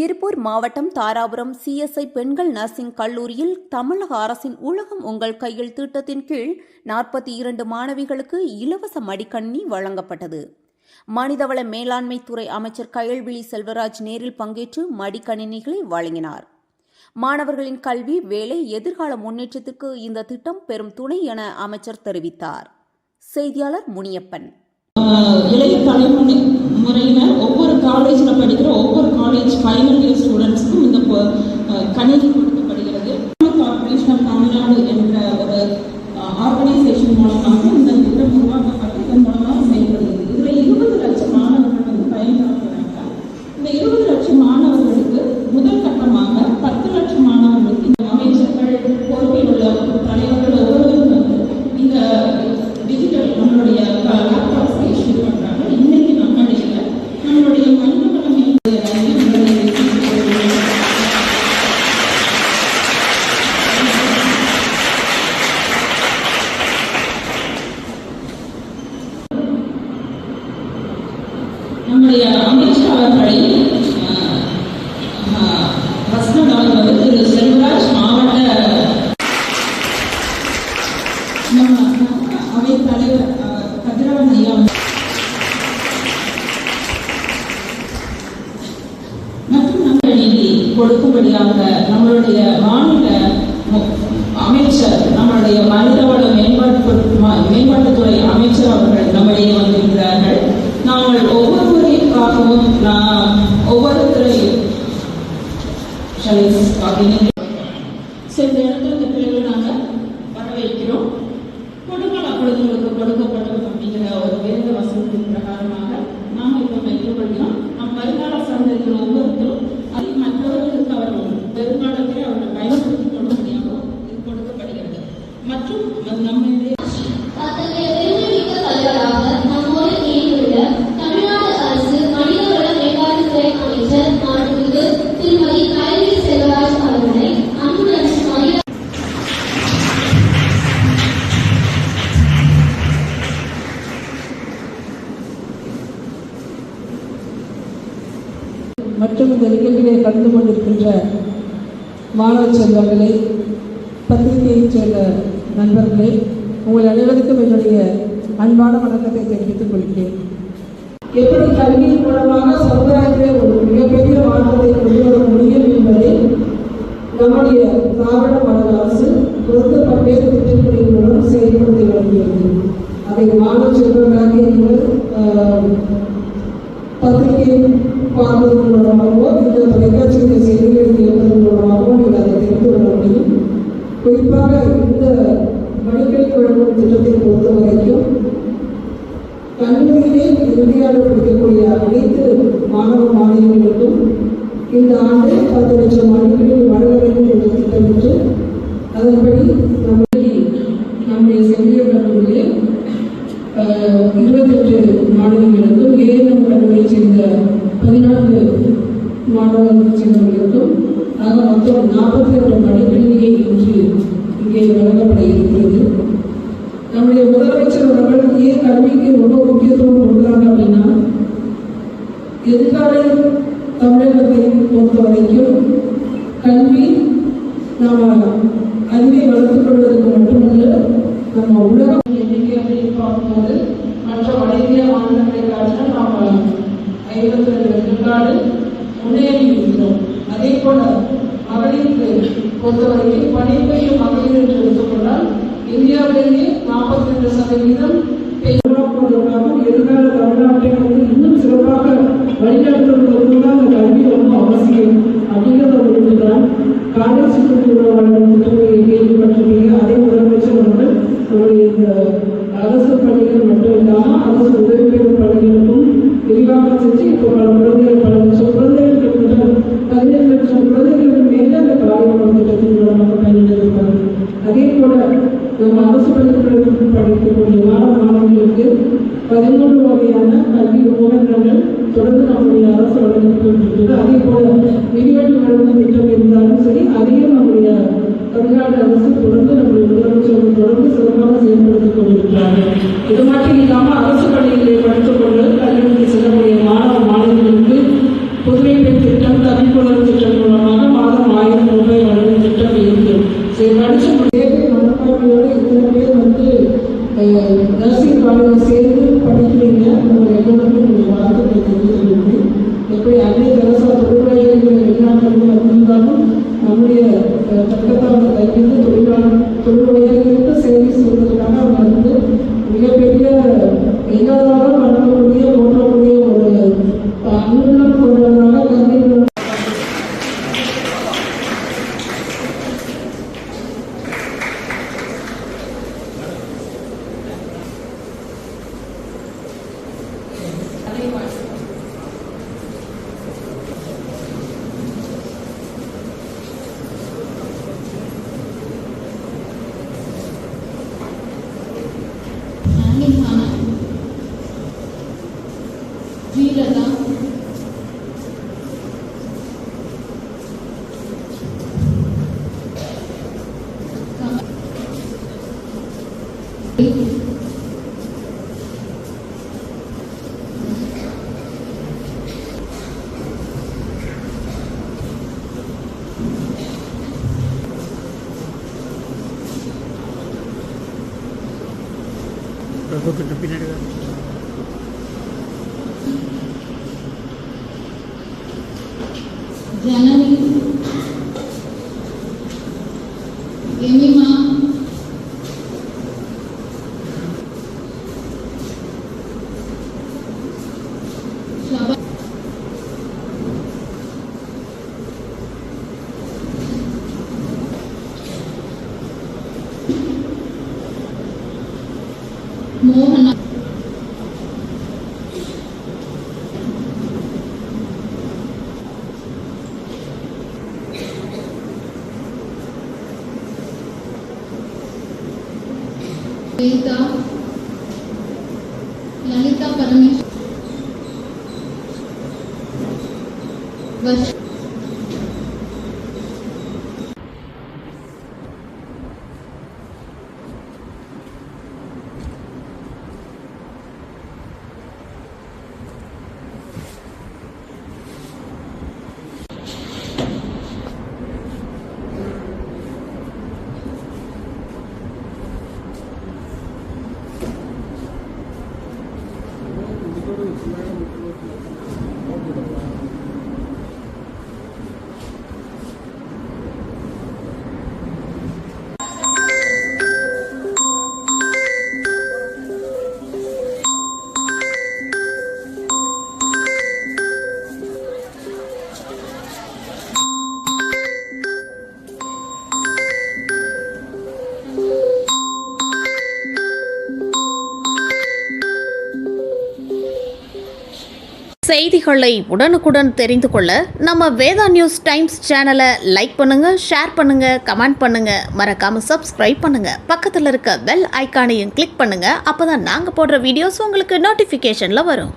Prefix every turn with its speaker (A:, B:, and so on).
A: திருப்பூர் மாவட்டம் தாராபுரம் சிஎஸ்ஐ பெண்கள் நர்சிங் கல்லூரியில் தமிழக அரசின் உலகம் உங்கள் கையில் திட்டத்தின் கீழ் 42 மாணவிகளுக்கு இலவச மடிக்கணினி வழங்கப்பட்டது. மனிதவள மேலாண்மை துறை அமைச்சர் கயல்விழி செல்வராஜ் நேரில் பங்கேற்று மடிக்கணினிகளை வழங்கினார். மாணவர்களின் கல்வி, வேலை, எதிர்கால முன்னேற்றத்திற்கு இந்த திட்டம் பெரும் துணை என அமைச்சர் தெரிவித்தார். செய்தியாளர் முனியப்பன்.
B: இளைய தலைமுறையினர் ஒவ்வொரு காலேஜில் படிக்கிற ஒவ்வொரு காலேஜ் ஃபைனல் இயர் ஸ்டூடெண்ட்ஸுக்கும் இந்த கணினி கொடுக்கப்படுகிறது. கார்பரேஷன் ஆஃப் தமிழ்நாடு என்ற ஒரு ஆர்கனைசேஷன் மூலமாக இந்த திட்டம் உருவாக்கப்பட்டு இதன் மூலமாக செயல்படுகிறது. இதில் 20 லட்சம் மாணவர்கள் பயன்படுத்துகிறாங்க. இந்த 20 லட்சம் மாணவர்களுக்கு முதல் கட்டமாக 10 லட்சம் மாணவர்களுக்கு இந்த அமைச்சர்கள், பொறுப்பில் உள்ள தலைவர்கள் ஒவ்வொருவரும் வந்து இந்த டிஜிட்டல் நம்மளுடைய லேப்டாப்ஸ் இஷ்யூ பண்றாங்க. இன்னைக்கு நம்மளுடைய நம்முடைய அமைச்சர் அவர்களை ஹஸ்பண்ட் அவர் வந்து திரு செல்வராஜ் மாவட்ட நம்ம அவை தலைவர் கதிரவன் ஐயா மற்றும் நம்ம நிதி கொடுக்கும்படியாக நம்மளுடைய மாநில அமைச்சர், நம்மளுடைய மனிதவள மேம்பாட்டுத்துறை அமைச்சர் அவர்கள் நம்மிடையே வந்திருக்கிறார்கள். நாங்கள் ஒவ்வொருவருக்காகவும் ஒவ்வொரு துறையும் இந்த இடத்துல இந்த பிள்ளைகளை நாங்கள் வரவேற்கிறோம். கொடுமல் அப்பொழுதுங்களுக்கு கொடுக்கப்படும் அப்படிங்கிற ஒரு வேத வசனத்தின் பிரகாரமாக நாம் இப்போ பெற்றுக்கொள்கிறோம். நம் வருங்கால சந்ததிகள் ஒவ்வொருத்தரும் அது மற்றவர்களுக்கு அவர்கள் பெரும்பாலத்தில் அவர்கள் பயன்படுத்திக் கொள்ள முடியாமல் இது கொடுக்கப்படுகிறது. மற்றும் நம்மளுடைய
C: மற்றும் இந்த நிகழ்விலே கலந்து கொண்டிருக்கின்ற மாணவ செல்வங்களே, பத்திரிகையைச் சேர்ந்த நண்பர்களே, உங்கள் அனைவருக்கும் என்னுடைய அன்பான வணக்கத்தை தெரிவித்துக் கொள்கிறேன். எப்படி கல்வியின் மூலமாக சமுதாயத்திலே ஒரு மிகப்பெரிய மாற்றத்தை கொண்டு வர முடியும் என்பதை நம்முடைய திராவிட மாடல் அரசு கொடுத்த பல்வேறு திட்டங்களின் மூலம் செயல்படுத்தி வருகிறது. அதை மாணவ செல்வங்களாக நீங்கள் பத்திரிகை பார்ப்பதன் மூலமாகவோ இந்த தொலைக்காட்சியுடைய செய்திகளை கேட்பதன் மூலமாகவோ நீங்கள் அதை தெரிந்து கொள்ள முடியும். குறிப்பாக இந்த மடிக்கணினி வழங்கும் திட்டத்தை பொறுத்த வரைக்கும் கல்லூரியிலே இந்தியாவில் படிக்கக்கூடிய அனைத்து மாணவ மாணவிகளுக்கும் இந்த ஆண்டு 10 லட்சம் மடிக்கணினி வழங்க வேண்டும் என்று திட்டமிட்டு அதன்படி நம்முடைய செவிலியர் கல்லூரியிலே 28 மாணவிகளுக்கும், ஏஎன்எம் கல்லூரியை சேர்ந்த 14 மாணவர்கள் சேர்ந்தவர்களுக்கும் ஆக மொத்தம் 42 மடிக்கணினியை இன்று இங்கே வழங்கப்பட இருக்கிறது. நம்முடைய முதலமைச்சர் அவர்கள் ஏன் கல்விக்கு ரொம்ப முக்கியத்துவம் கொடுக்குறாங்க அப்படின்னா, எதிர்கால தமிழகத்தை பொறுத்த வரைக்கும் கல்வி நாம் அறிவை வளர்த்துக் கொள்வதற்கு மட்டுமல்ல, நம்ம உலக எண்ணிக்கை அப்படின்னு பார்க்கும்போது மற்ற வட இந்திய மாநிலங்களை காட்டிலும் நாம் 52 விழுக்காடு முன்னேறி இருக்கிறோம். அதே போல மகளிருக்கு பொறுத்தவரைக்கும் படிப்பையும் மகளிர் என்று எடுத்துக்கொண்டால் இந்தியாவிலேயே 42% உருவாக்குவதற்காகவும் எதிர்கால தமிழ்நாட்டை வந்து இன்னும் சிறப்பாக வழிநடத்துவதற்கு தான் அந்த கல்வி ரொம்ப அவசியம் அப்படிங்கிறத புரிஞ்சுக்கிறான். காலேஜ் வழங்கும் திட்டங்களை கேள்விப்பட்டிருக்கீங்க. அதே முதலமைச்சர் அவர்கள் நம்முடைய இந்த அரசு பள்ளிகள் மட்டும் இல்லாமல் அரசு உதவி பெறும் பள்ளிகளுக்கும் விரிவாக செஞ்சு இப்போ பல லட்சம் குழந்தைகளுக்கு 15 லட்சம் குழந்தைகளுக்கு மேலே அந்த காலையுணவு திட்டத்தின் மூலமாக பயன்படுத்திருப்பாங்க. அதே போல நம்ம அரசு பள்ளிகளில் படிக்கக்கூடிய மாணவ மாணவிகளுக்கு 13 வகையான கல்வி உபகரணங்கள் தொடர்ந்து நம்முடைய அரசு வழங்கிட்டு கொண்டிருக்கிறது. அதே போல மிதிவண்டி வழங்கும் திட்டம் இருந்தாலும் சரி, அதையும் நம்முடைய தமிழ்நாடு அரசு தொடர்ந்து நம்முடைய முதலமைச்சர்கள் தொடர்ந்து சிறப்பாக செயல்படுத்திக் கொண்டிருக்கிறார்கள். இது மட்டும் இல்லாமல் அரசு பள்ளிகளை படித்துக் கொண்டு கல்விக்கு செல்லக்கூடிய மாணவ மாணவிகளுக்கு புதுமை பெண் திட்டம், தவிப்புணர்
D: ஜனனி, எமிமா, ஷபா, மோகனா, லலிதா, லலிதா பரமேஸ்வர், வர்ஷ்
E: செய்திகளை உடனுக்குடன் தெரிந்து கொள்ள நம்ம வேதா நியூஸ் டைம்ஸ் சேனலை லைக் பண்ணுங்க, ஷேர் பண்ணுங்க, கமெண்ட் பண்ணுங்க, மறக்காம சப்ஸ்கிரைப் பண்ணுங்க. பக்கத்தில் இருக்க பெல் ஐகானையும் கிளிக் பண்ணுங்க. அப்பதான் நாங்க போடுற வீடியோஸ் உங்களுக்கு நோட்டிபிகேஷன்ல வரும்.